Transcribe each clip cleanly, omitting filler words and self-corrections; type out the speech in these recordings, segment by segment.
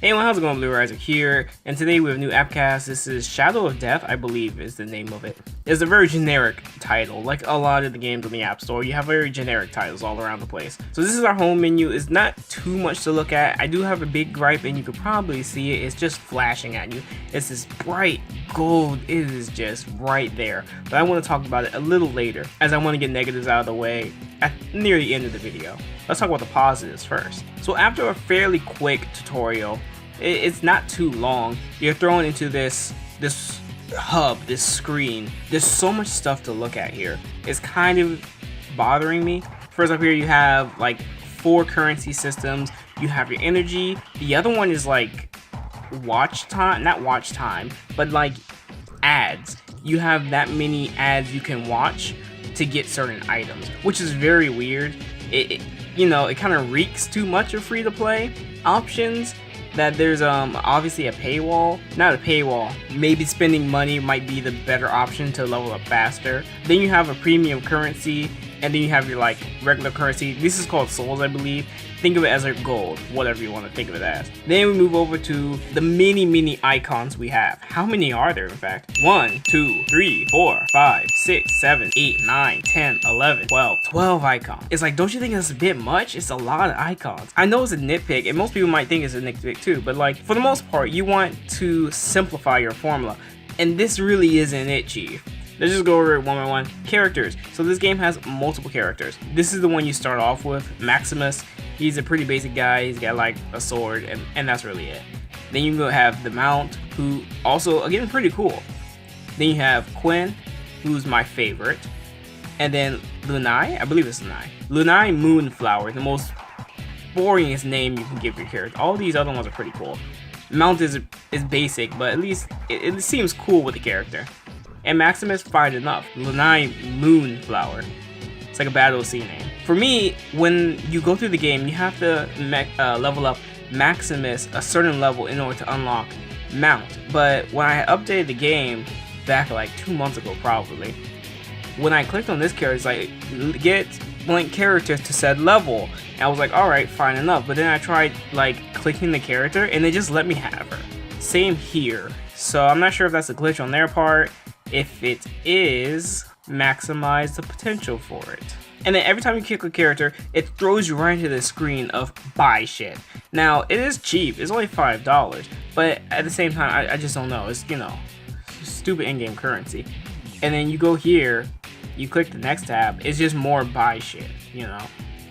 Hey everyone, how's it going? BlueRiser here, and today we have a new AppCast. This is Shadow of Death, I believe is the name of it. It's a very generic title, like a lot of the games on the App Store. You have very generic titles all around the place. So this is our home menu. It's not too much to look at. I do have a big gripe, and you could probably see it. It's just flashing at you. It's this bright gold. It is just right there. But I want to talk about it a little later, as I want to get negatives out of the way near the end of the video. Let's talk about the positives first. So after a fairly quick tutorial, it's not too long, you're thrown into this hub, this screen. There's so much stuff to look at here. It's kind of bothering me. First up here you have like 4 currency systems. You have your energy. The other one is like watch time, not watch time, but like ads. You have that many ads you can watch to get certain items, which is very weird. You know, it kind of reeks too much of free-to-play options. That there's obviously a paywall, not a paywall, maybe spending money might be the better option to level up faster. Then you have a premium currency, and then you have your like regular currency. This is called souls, I believe. Think of it as a gold, whatever you want to think of it as. Then we move over to the many icons we have. How many are there in fact? 1, 2, 3, 4, 5, 6, 7, 8, 9, 10, 11, 12 icons. It's like, don't you think that's a bit much? It's a lot of icons. I know it's a nitpick, and most people might think it's a nitpick too, but like for the most part, you want to simplify your formula, and this really isn't it, Chief. Let's just go over it one by one. Characters. So this game has multiple characters. This is the one you start off with, Maximus. He's a pretty basic guy. He's got like a sword, and that's really it. Then you go have the Mount, who also, again, pretty cool. Then you have Quinn, who's my favorite. And then Lunai, I believe it's Lunai. Lunai Moonflower, the most boringest name you can give your character. All these other ones are pretty cool. Mount is basic, but at least it seems cool with the character. And Maximus, fine enough. Lunai Moonflower. It's like a Battle Sea name. For me, when you go through the game, you have to level up Maximus a certain level in order to unlock Mount. But when I updated the game back like 2 months ago probably, when I clicked on this character, it's like, get blank character to said level. And I was like, alright, fine enough. But then I tried like clicking the character and they just let me have her. Same here. So I'm not sure if that's a glitch on their part. If it is, maximize the potential for it. And then every time you kick a character, it throws you right into the screen of buy shit. Now, it is cheap. It's only $5. But at the same time, I just don't know. It's, you know, stupid in-game currency. And then you go here, you click the next tab. It's just more buy shit, you know.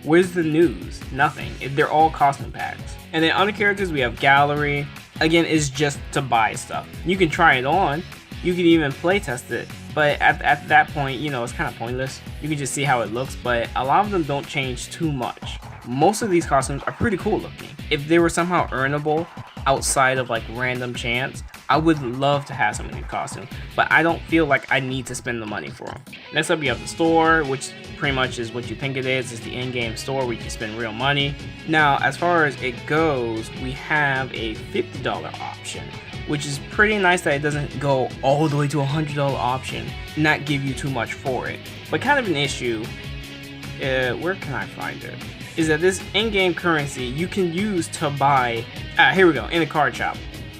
Where's the news? Nothing. They're all costume packs. And then other characters, we have gallery. Again, it's just to buy stuff. You can try it on. You can even play test it, but at that point, you know, it's kind of pointless. You can just see how it looks, but a lot of them don't change too much. Most of these costumes are pretty cool looking. If they were somehow earnable outside of like random chance, I would love to have some of these costumes, but I don't feel like I need to spend the money for them. Next up, you have the store, which pretty much is what you think it is. It's the in-game store where you can spend real money. Now, as far as it goes, we have a $50 option, which is pretty nice that it doesn't go all the way to a $100 option, not give you too much for it. But kind of an issue, where can I find it? Is that this in-game currency you can use to buy, here we go, in the card shop.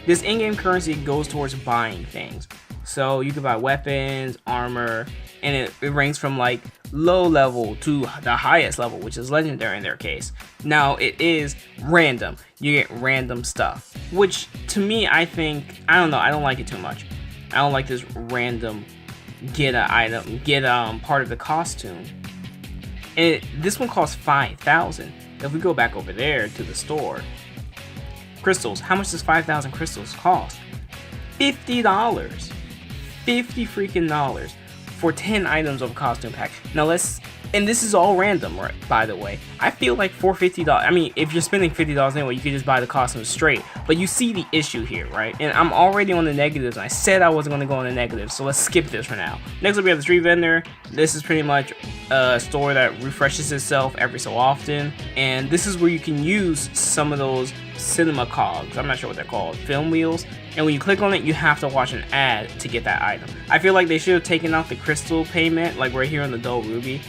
This in-game currency goes towards buying things. So you can buy weapons, armor, and it ranks from like low level to the highest level, which is legendary in their case. Now it is random. You get random stuff, which to me, I think, I don't know, I don't like it too much. I don't like this random get a item, get part of the costume. And this one costs 5,000. If we go back over there to the store, crystals, how much does 5,000 crystals cost? $50. 50 freaking dollars for 10 items of a costume pack. Now and this is all random, right, by the way. I feel like for $50, I mean, if you're spending $50 anyway, you could just buy the costumes straight. But you see the issue here, right? And I'm already on the negatives, and I said I wasn't going to go on the negatives, so let's skip this for now. Next up, we have the street vendor. This is pretty much a store that refreshes itself every so often. And this is where you can use some of those cinema cogs. I'm not sure what they're called, film wheels. And when you click on it, you have to watch an ad to get that item. I feel like they should have taken out the crystal payment, like right here on the Dull Ruby.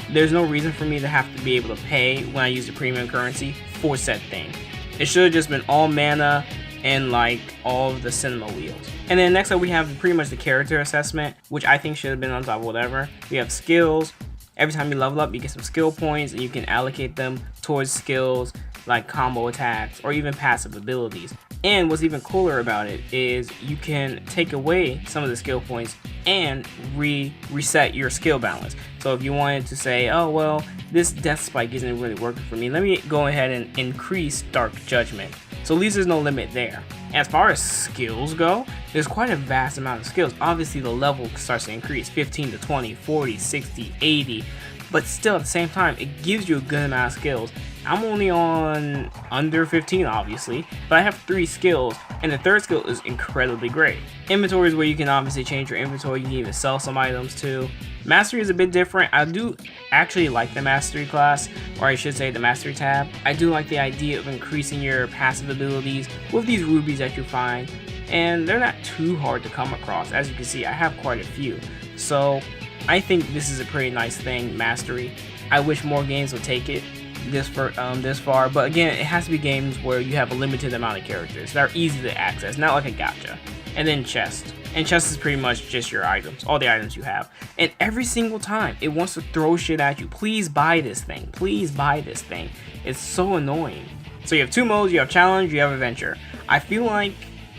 There's no reason for me to have to be able to pay when I use the premium currency for said thing. It should have just been all mana and like all of the cinema wheels. And then next up we have pretty much the character assessment, which I think should have been on top of whatever. We have skills. Every time you level up, you get some skill points, and you can allocate them towards skills like combo attacks or even passive abilities. And what's even cooler about it is you can take away some of the skill points and reset your skill balance. So if you wanted to say, oh well, this death spike isn't really working for me, let me go ahead and increase Dark Judgment. So at least there's no limit there. As far as skills go, there's quite a vast amount of skills. Obviously the level starts to increase, 15 to 20, 40, 60, 80, but still at the same time, it gives you a good amount of skills. I'm only on under 15 obviously, but I have 3 skills, and the third skill is incredibly great. Inventory is where you can obviously change your inventory, you can even sell some items too. Mastery is a bit different. I do actually like the Mastery class, or I should say the Mastery tab. I do like the idea of increasing your passive abilities with these rubies that you find, and they're not too hard to come across. As you can see, I have quite a few. So I think this is a pretty nice thing, Mastery. I wish more games would take it this far, but again, it has to be games where you have a limited amount of characters that are easy to access, not like a gacha. And then chest. And chest is pretty much just your items, all the items you have. And every single time, it wants to throw shit at you. Please buy this thing. Please buy this thing. It's so annoying. So you have 2 modes. You have challenge, you have adventure. I feel like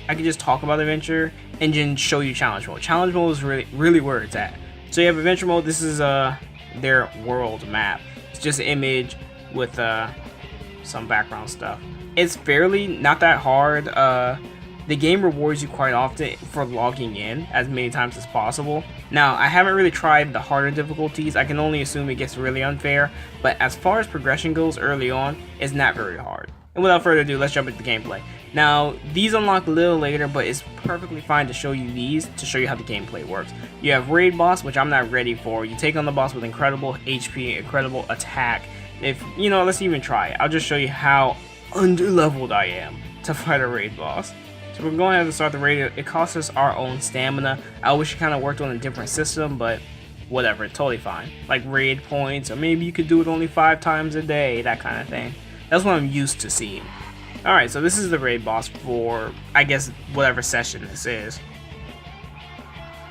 I could just talk about adventure and then show you challenge mode. Challenge mode is really where it's at. So you have adventure mode. This is their world map. It's just an image with some background stuff. It's fairly not that hard. The game rewards you quite often for logging in as many times as possible. Now, I haven't really tried the harder difficulties. I can only assume it gets really unfair, but as far as progression goes early on, it's not very hard. And without further ado, let's jump into the gameplay. Now, these unlock a little later, but it's perfectly fine to show you these to show you how the gameplay works. You have Raid Boss, which I'm not ready for. You take on the boss with incredible HP, incredible attack. If, you know, let's even try it. I'll just show you how underleveled I am to fight a Raid Boss. So we're going to have to start the raid. It costs us our own stamina. I wish it kind of worked on a different system, but whatever, totally fine. Like raid points, or maybe you could do it only 5 times a day, that kind of thing. That's what I'm used to seeing. Alright, so this is the raid boss for, I guess, whatever session this is.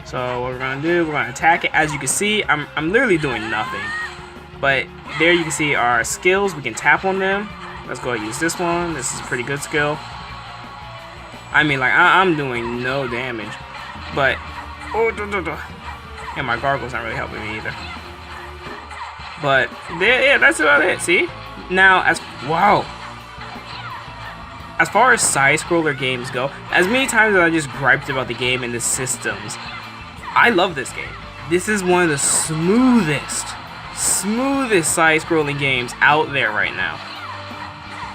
So what we're going to do, we're going to attack it. As you can see, I'm literally doing nothing. But there you can see our skills. We can tap on them. Let's go ahead and use this one. This is a pretty good skill. I mean, like, I'm doing no damage, but, and my gargle's not really helping me either. But, yeah, that's about it, see? Now, as far as side-scroller games go, as many times as I just griped about the game and the systems, I love this game. This is one of the smoothest side-scrolling games out there right now.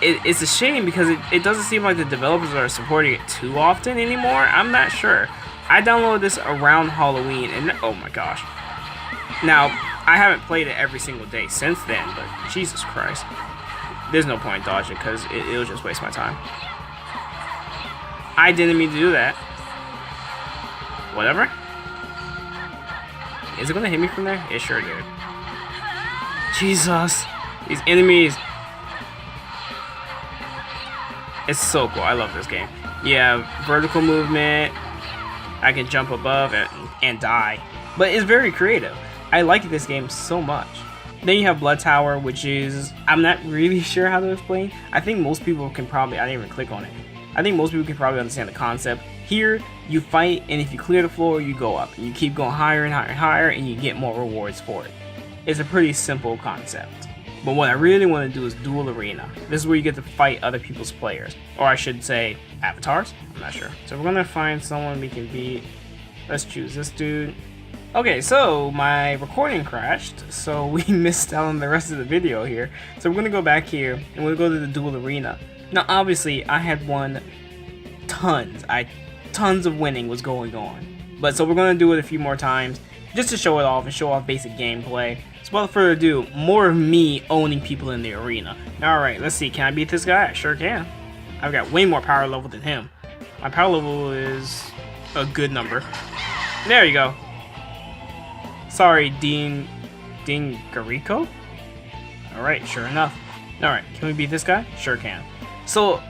It's a shame because it doesn't seem like the developers are supporting it too often anymore. I'm not sure. I downloaded this around Halloween, and oh my gosh. Now, I haven't played it every single day since then, but Jesus Christ. There's no point in dodging it because it'll just waste my time. I didn't mean to do that. Whatever. Is it going to hit me from there? It sure did. Jesus. These enemies. It's so cool. I love this game. You have vertical movement. I can jump above and die. But it's very creative. I like this game so much. Then you have Blood Tower, which is, I'm not really sure how to explain. I think most people can probably, I didn't even click on it. I think most people can probably understand the concept. Here, you fight, and if you clear the floor, you go up. And you keep going higher and higher and higher, and you get more rewards for it. It's a pretty simple concept. But what I really want to do is Dual Arena. This is where you get to fight other people's players. Or I should say, avatars? I'm not sure. So we're going to find someone we can beat. Let's choose this dude. Okay, so my recording crashed, so we missed out on the rest of the video here. So we're going to go back here, and we'll go to the Dual Arena. Now, obviously, I had won tons. Tons of winning was going on. But so we're going to do it a few more times, just to show it off and show off basic gameplay. So without further ado, more of me owning people in the arena. Alright, let's see. Can I beat this guy? I sure can. I've got way more power level than him. My power level is a good number. There you go. Sorry, Dean Garrico? Alright, sure enough. Alright, can we beat this guy? Sure can. So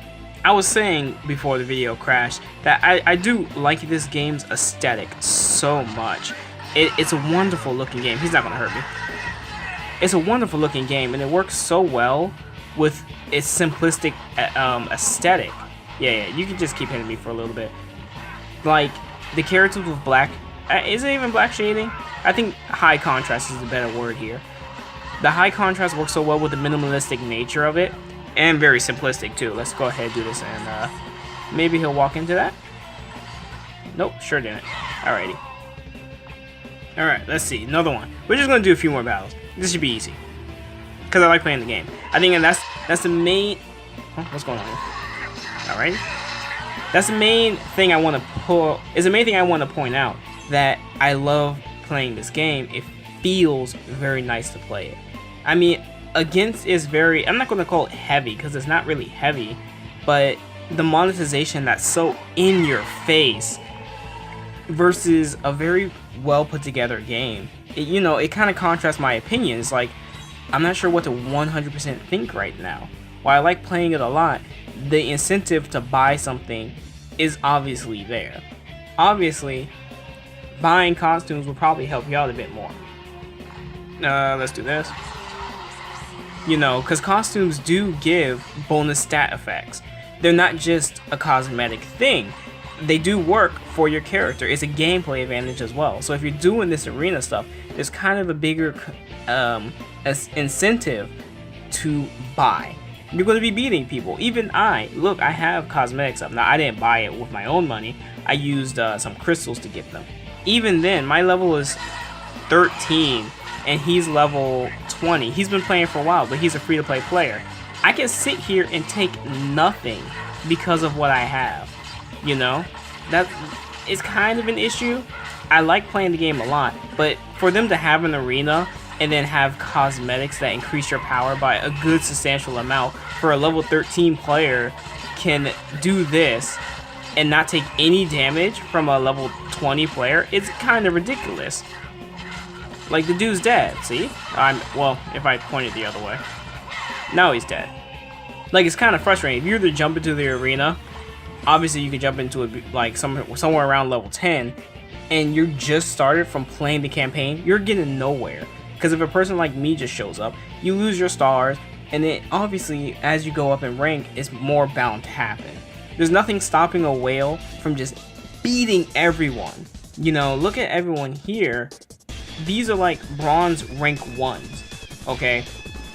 I was saying before the video crashed that I do like this game's aesthetic so much. It's a wonderful looking game. He's not gonna hurt me. It's a wonderful looking game, and it works so well with its simplistic aesthetic. Yeah, you can just keep hitting me for a little bit. Like, the characters with black, is it even black shading? I think high contrast is the better word here. The high contrast works so well with the minimalistic nature of it, and very simplistic too. Let's go ahead and do this, and maybe he'll walk into that. Nope, sure didn't. Alrighty. Alright, let's see, another one. We're just gonna do a few more battles. This should be easy, because I like playing the game. I think that's the main... Oh, what's going on here? Alright. That's the main thing I want to point out, that I love playing this game. It feels very nice to play it. I mean, against is very... I'm not going to call it heavy, because it's not really heavy, but the monetization that's so in your face versus a very well put together game. It kind of contrasts my opinions. Like, I'm not sure what to 100% think right now. While I like playing it a lot, the incentive to buy something is obviously there. Obviously, buying costumes will probably help you out a bit more. Let's do this. Because costumes do give bonus stat effects. They're not just a cosmetic thing. They do work for your character. It's a gameplay advantage as well. So if you're doing this arena stuff, there's kind of a bigger incentive to buy. You're going to be beating people. Even I have cosmetics up. Now, I didn't buy it with my own money. I used some crystals to get them. Even then, my level is 13, and he's level 20. He's been playing for a while, but he's a free-to-play player. I can sit here and take nothing because of what I have. That is kind of an issue. I like playing the game a lot, but for them to have an arena and then have cosmetics that increase your power by a good substantial amount for a level 13 player can do this and not take any damage from a level 20 player, it's kind of ridiculous. Like, the dude's dead, see? Well, if I pointed the other way. Now he's dead. Like, it's kind of frustrating. If you were to jump into the arena, obviously you can jump into it like somewhere around level 10, and you're just started from playing the campaign, you're getting nowhere. Because if a person like me just shows up, you lose your stars, and then obviously as you go up in rank, it's more bound to happen. There's nothing stopping a whale from just beating everyone. Look at everyone here. These are like bronze rank 1s, okay?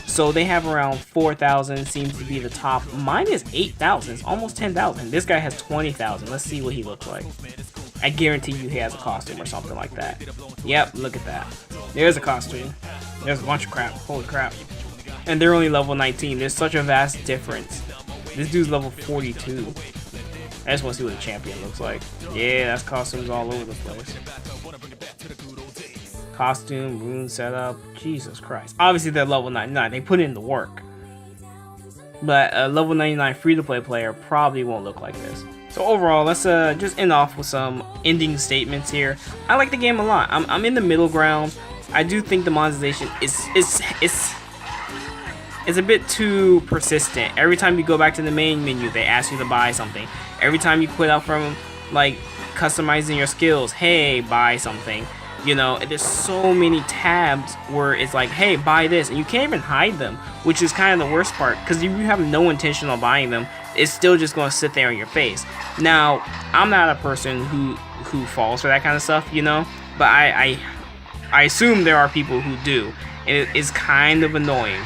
So they have around 4,000, seems to be the top. Mine is 8,000, it's almost 10,000. This guy has 20,000. Let's see what he looks like. I guarantee you he has a costume or something like that. Yep, look at that. There's a costume. There's a bunch of crap. Holy crap. And they're only level 19. There's such a vast difference. This dude's level 42. I just want to see what the champion looks like. Yeah, that's costumes all over the place. Costume, rune setup. Jesus Christ. Obviously they're level 99. They put in the work. But a level 99 free-to-play player probably won't look like this. So overall, let's just end off with some ending statements here. I like the game a lot. I'm in the middle ground. I do think the monetization is a bit too persistent. Every time you go back to the main menu, they ask you to buy something. Every time you quit out from like customizing your skills, hey, buy something. There's so many tabs where it's like, hey, buy this, and you can't even hide them, which is kind of the worst part, because if you have no intention of buying them, it's still just going to sit there in your face. Now, I'm not a person who falls for that kind of stuff, but I assume there are people who do, and it is kind of annoying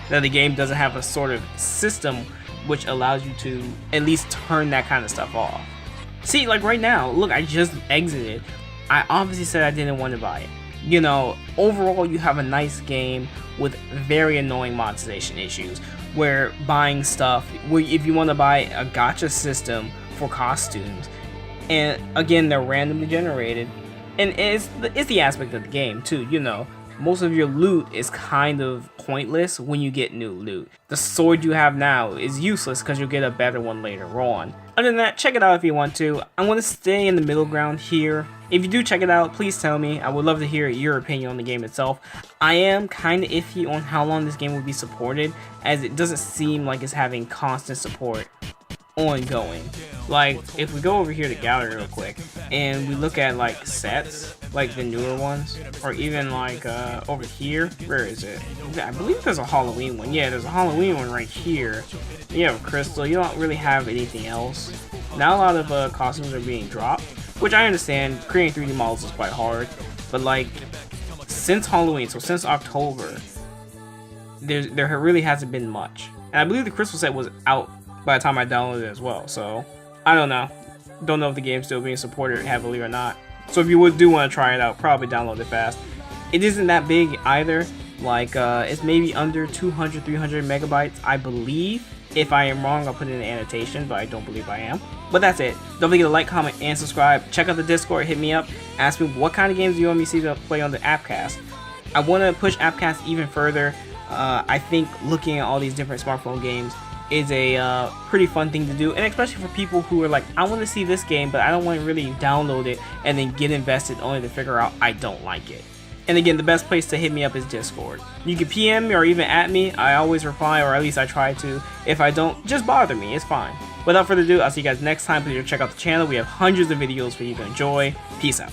that the game doesn't have a sort of system which allows you to at least turn that kind of stuff off. See, like right now, look, I just exited. I obviously said I didn't want to buy it. Overall, you have a nice game with very annoying monetization issues, where buying stuff, if you want to buy a gacha system for costumes, and again, they're randomly generated, and it's the aspect of the game too, most of your loot is kind of pointless when you get new loot. The sword you have now is useless because you'll get a better one later on. Other than that, check it out if you want to. I'm going to stay in the middle ground here. If you do check it out, please tell me. I would love to hear your opinion on the game itself. I am kind of iffy on how long this game will be supported, as it doesn't seem like it's having constant support ongoing. Like, if we go over here to gallery real quick and we look at like sets, like the newer ones, or even like over here, where is it? I believe there's a Halloween one. Yeah, there's a Halloween one right here. You have Crystal. You don't really have anything else. Now a lot of costumes are being dropped, which I understand. Creating 3D models is quite hard, but like since Halloween, so since October, there really hasn't been much. And I believe the Crystal set was out by the time I downloaded it as well, so I don't know. Don't know if the game's still being supported heavily or not. So if you do want to try it out, probably download it fast. It isn't that big either. Like it's maybe under 200, 300 megabytes, I believe. If I am wrong, I'll put it in the annotation, but I don't believe I am. But that's it. Don't forget to like, comment, and subscribe. Check out the Discord, hit me up, ask me what kind of games do you want me to see to play on the AppCast. I want to push AppCast even further. I think looking at all these different smartphone games is a pretty fun thing to do, and especially for people who are like, I want to see this game, but I don't want to really download it and then get invested only to figure out I don't like it. And again, the best place to hit me up is Discord. You can PM me or even at me. I always reply, or at least I try to. If I don't, just bother me, it's fine. Without further ado, I'll see you guys next time. Please check out the channel. We have hundreds of videos for you to enjoy. Peace out.